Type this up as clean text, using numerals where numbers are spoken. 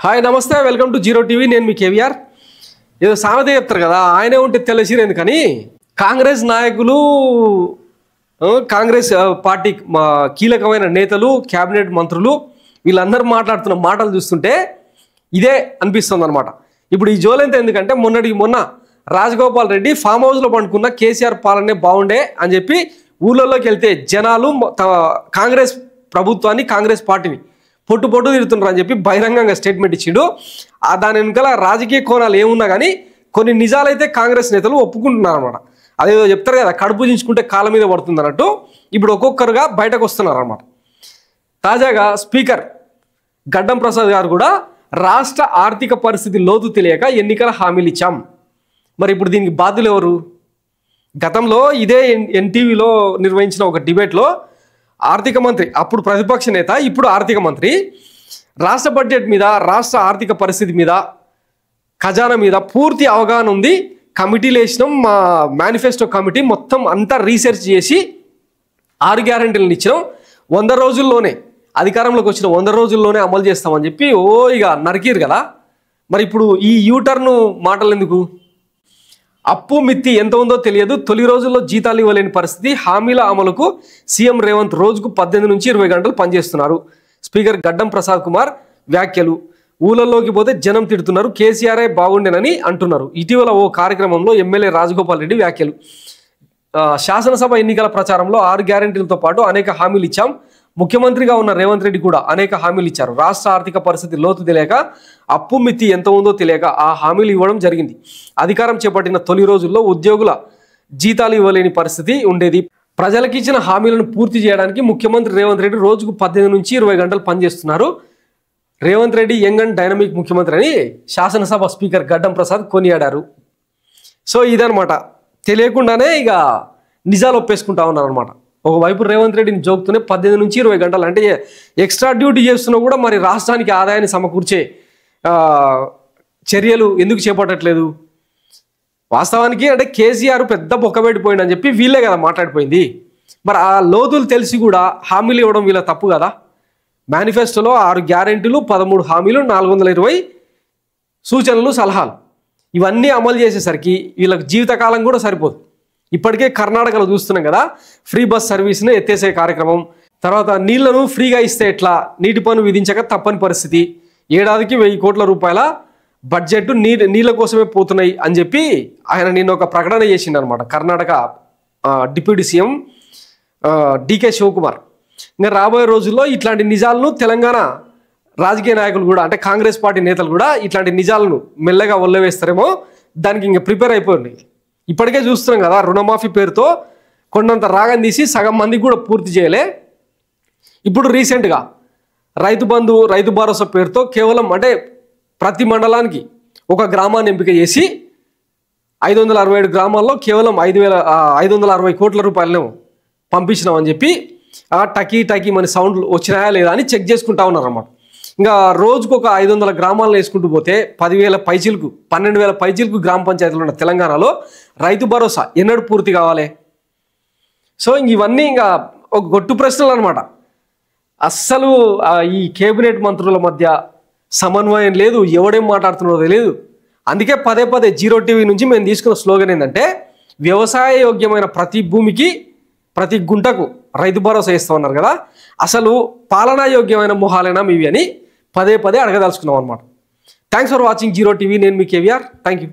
Hi నమస్తే welcome to zero TV నేను మీ కేవీఆర్ ఏదో సామెత చెప్తారు కదా ఆయనే ఉంటే తెలిసిరు ఎందుకని కాంగ్రెస్ నాయకులు కాంగ్రెస్ పార్టీ కీలకమైన నేతలు క్యాబినెట్ మంత్రులు వీళ్ళందరూ మాట్లాడుతున్న మాటలు చూస్తుంటే ఇదే అనిపిస్తుంది అనమాట. ఇప్పుడు ఈ జోలెంత ఎందుకంటే మొన్న రాజగోపాల్ రెడ్డి ఫామ్ హౌస్లో పండుకున్న కేసీఆర్ పాలనే బాగుండే అని చెప్పి ఊళ్ళలోకి వెళ్తే జనాలు కాంగ్రెస్ ప్రభుత్వాన్ని కాంగ్రెస్ పార్టీని పొట్టు తిడుతున్నారు అని చెప్పి బహిరంగంగా స్టేట్మెంట్ ఇచ్చిండు. దాని వెనుకల రాజకీయ కోణాలు ఏమున్నా కానీ కొన్ని నిజాలైతే కాంగ్రెస్ నేతలు ఒప్పుకుంటున్నారు అనమాట. అదేదో చెప్తారు కదా కడుపు దించుకుంటే కాళ్ళ మీద పడుతుంది అన్నట్టు ఇప్పుడు ఒక్కొక్కరుగా బయటకు వస్తున్నారు అనమాట. తాజాగా స్పీకర్ గడ్డం ప్రసాద్ గారు కూడా రాష్ట్ర ఆర్థిక పరిస్థితి లోతు తెలియక ఎన్నికల హామీలు ఇచ్చాం. మరి ఇప్పుడు దీనికి బాధ్యులు ఎవరు? గతంలో ఇదే ఎన్టీవీలో నిర్వహించిన ఒక డిబేట్లో ఆర్థిక మంత్రి, అప్పుడు ప్రతిపక్ష నేత ఇప్పుడు ఆర్థిక మంత్రి, రాష్ట్ర బడ్జెట్ మీద రాష్ట్ర ఆర్థిక పరిస్థితి మీద ఖజానా మీద పూర్తి అవగాహన ఉంది, కమిటీలు వేసినాం, మా మేనిఫెస్టో కమిటీ మొత్తం అంతా రీసెర్చ్ చేసి 6 గ్యారెంటీలను ఇచ్చినాం, 100 రోజుల్లోనే అధికారంలోకి వచ్చిన 100 రోజుల్లోనే అమలు చేస్తామని చెప్పి ఇక నరికిరు కదా. మరి ఇప్పుడు ఈ యూటర్న్ మాటలు ఎందుకు? అప్పు మిత్తి ఎంత ఉందో తెలియదు, తొలి రోజుల్లో జీతాలు ఇవ్వలేని పరిస్థితి, హామీల అమలుకు సీఎం రేవంత్ రోజుకు 18 నుంచి 20 గంటలు పనిచేస్తున్నారు. స్పీకర్ గడ్డం ప్రసాద్ కుమార్ వ్యాఖ్యలు. ఊళ్ళల్లోకి పోతే జనం తిడుతున్నారు, కేసీఆర్ఏ బాగుండేనని అంటున్నారు. ఇటీవల ఓ కార్యక్రమంలో ఎమ్మెల్యే రాజగోపాల్ రెడ్డి వ్యాఖ్యలు. శాసనసభ ఎన్నికల ప్రచారంలో 6 గ్యారెంటీలతో పాటు అనేక హామీలు ఇచ్చాం, ముఖ్యమంత్రిగా ఉన్న రేవంత్ రెడ్డి కూడా అనేక హామీలు ఇచ్చారు. రాష్ట్ర ఆర్థిక పరిస్థితి లోతు తెలియక, అప్పు మిత్తి ఎంత ఉందో తెలియక ఆ హామీలు ఇవ్వడం జరిగింది. అధికారం చేపట్టిన తొలి రోజుల్లో ఉద్యోగుల జీతాలు ఇవ్వలేని పరిస్థితి ఉండేది. ప్రజలకు ఇచ్చిన హామీలను పూర్తి చేయడానికి ముఖ్యమంత్రి రేవంత్ రెడ్డి రోజుకు 18 నుంచి 20 గంటలు పనిచేస్తున్నారు. Revanth Reddy young and dynamic ముఖ్యమంత్రి అని శాసనసభ స్పీకర్ గడ్డం ప్రసాద్ కొనియాడారు. సో ఇదనమాట, తెలియకుండానే ఇక నిజాలు ఒప్పేసుకుంటా ఉన్నారు అనమాట. ఒకవైపు రేవంత్ రెడ్డిని జోకుతూనే 18 నుంచి 20 గంటలు అంటే ఎక్స్ట్రా డ్యూటీ చేస్తున్నా కూడా మరి రాష్ట్రానికి ఆదాయాన్ని సమకూర్చే చర్యలు ఎందుకు చేపట్టట్లేదు? వాస్తవానికి అంటే కేసీఆర్ పెద్ద బొక్కబెట్టిపోయింది అని చెప్పి వీళ్ళే కదా మాట్లాడిపోయింది. మరి ఆ లోతులు తెలిసి కూడా హామీలు ఇవ్వడం వీళ్ళ తప్పు కదా. మేనిఫెస్టోలో 6 గ్యారెంటీలు, 13 హామీలు, 420 సూచనలు, సలహాలు ఇవన్నీ అమలు చేసేసరికి వీళ్ళకి జీవితకాలం కూడా సరిపోదు. ఇప్పటికే కర్ణాటకలో చూస్తున్నాం కదా, ఫ్రీ బస్ సర్వీస్ను ఎత్తేసే కార్యక్రమం, తర్వాత నీళ్లను ఫ్రీగా ఇస్తే ఎట్లా, నీటి పన్ను విధించక తప్పని పరిస్థితి, ఏడాదికి 1000 కోట్ల రూపాయల బడ్జెట్ నీళ్ళ కోసమే పోతున్నాయి అని చెప్పి ఆయన నిన్న ఒక ప్రకటన చేసిండు అనమాట. Karnataka deputy CM DK Shivakumar. ఇంకా రాబోయే రోజుల్లో ఇట్లాంటి నిజాలను తెలంగాణ రాజకీయ నాయకులు కూడా అంటే కాంగ్రెస్ పార్టీ నేతలు కూడా ఇట్లాంటి నిజాలను మెల్లగా ఒల్లవేస్తారేమో, దానికి ఇంకా ప్రిపేర్ అయిపోయింది. ఇప్పటికే చూస్తున్నాం కదా, రుణమాఫీ పేరుతో కొండంత రాగం తీసి సగం మందికి కూడా పూర్తి చేయలే. ఇప్పుడు రీసెంట్గా రైతు బంధు, రైతు భరోసా పేరుతో కేవలం అంటే ప్రతి మండలానికి ఒక గ్రామాన్ని ఎంపిక చేసి 567 గ్రామాల్లో కేవలం 560 కోట్ల రూపాయలను పంపించినామని చెప్పి టకీ మన సౌండ్లు వచ్చినాయా లేదా అని చెక్ చేసుకుంటా ఉన్నారు అన్నమాట. ఇంకా రోజుకు ఒక 500 గ్రామాలను వేసుకుంటూ పోతే 10,000 పైచీలకు 12,000 పైచీలకు గ్రామ పంచాయతీలు ఉన్న తెలంగాణలో రైతు భరోసా ఎన్నడూ పూర్తి కావాలి? సో ఇవన్నీ ఇంకా ఒక గొట్టు ప్రశ్నలు అనమాట. అస్సలు ఈ కేబినెట్ మంత్రుల మధ్య సమన్వయం లేదు, ఎవడేం మాట్లాడుతున్నారో తెలియదు. అందుకే పదే జీరో టీవీ నుంచి మేము తీసుకున్న స్లోగన్ ఏంటంటే, వ్యవసాయ యోగ్యమైన ప్రతి భూమికి ప్రతి గుంటకు రైతు భరోసా ఇస్తామన్నారు కదా, అసలు పాలనా యోగ్యమైన మొహాలైనా ఇవి అని పదే అడగదలుచుకున్నాం అనమాట. Thanks for watching zero TV. నేను మీ కేవీఆర్. Thank you.